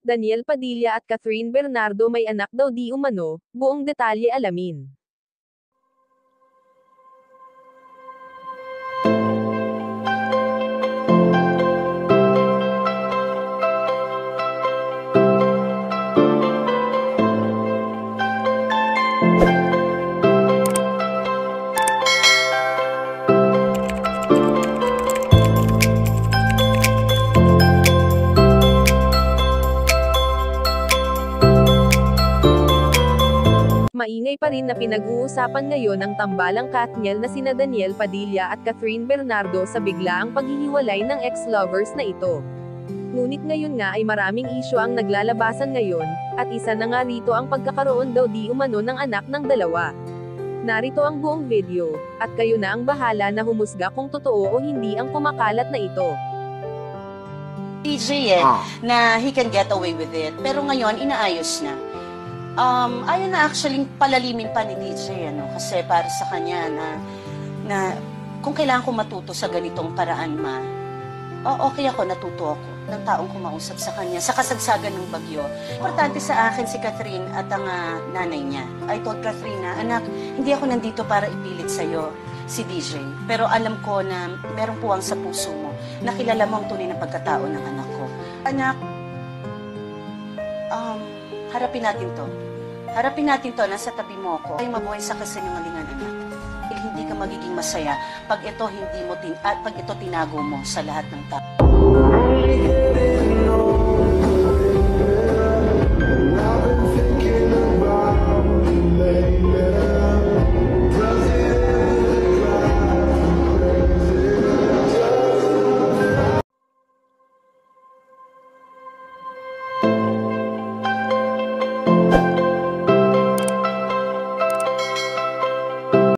Daniel Padilla at Catherine Bernardo may anak daw di umano, buong detalye alamin. Maingay pa rin na pinag-uusapan ngayon ang tambalang Katniel na sina Daniel Padilla at Catherine Bernardo sa biglaang paghihiwalay ng ex-lovers na ito. Ngunit ngayon nga ay maraming isyu ang naglalabasan ngayon, at isa na nga rito ang pagkakaroon daw di umano ng anak ng dalawa. Narito ang buong video, at kayo na ang bahala na humusga kung totoo o hindi ang kumakalat na ito. DJ na he can get away with it, pero ngayon inaayos na. Ayaw na actually palalimin pa ni DJ, kasi para sa kanya na kung kailangan ko matuto sa ganitong paraan okay ako, natuto ako ng taong kumausap sa kanya sa kasagsagan ng bagyo. Importante sa akin si Catherine at ang nanay niya. I told Catherine na, anak, hindi ako nandito para ipilit sa'yo si DJ, pero alam ko na merong puwang sa puso mo, nakilala mo ang tunay na pagkatao ng anak ko. Anak, harapin natin to. Harapin natin to, nasa tabi mo ako. Ay mabuhay sa kasinungalingan, anak. Hindi ka magiging masaya pag ito tinago mo sa lahat ng tao.